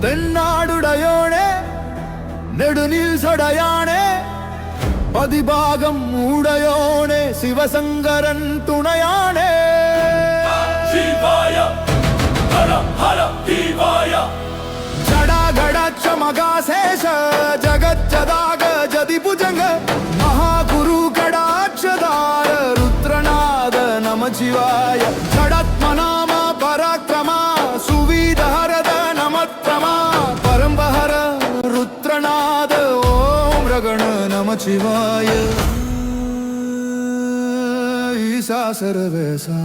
தென்னாடுடையோனே நெடுநீல் சடையானே பதிபாகம் உடையோனே சிவசங்கரன் துணையானே ஜடாகடாட்சமகாசேஷ ஜகஜதாக ஜதிபுஜங்க மகாகுரு கடாட்சதார ருத்ரநாத நம சிவாய ஜடாத்மநாம பராக்கிரமா சுவீதஹரத நமத்ரமா பரம்பஹர ருத்ரநாத ஓம் ரகண நம சிவாய ஈசா சர்வேசா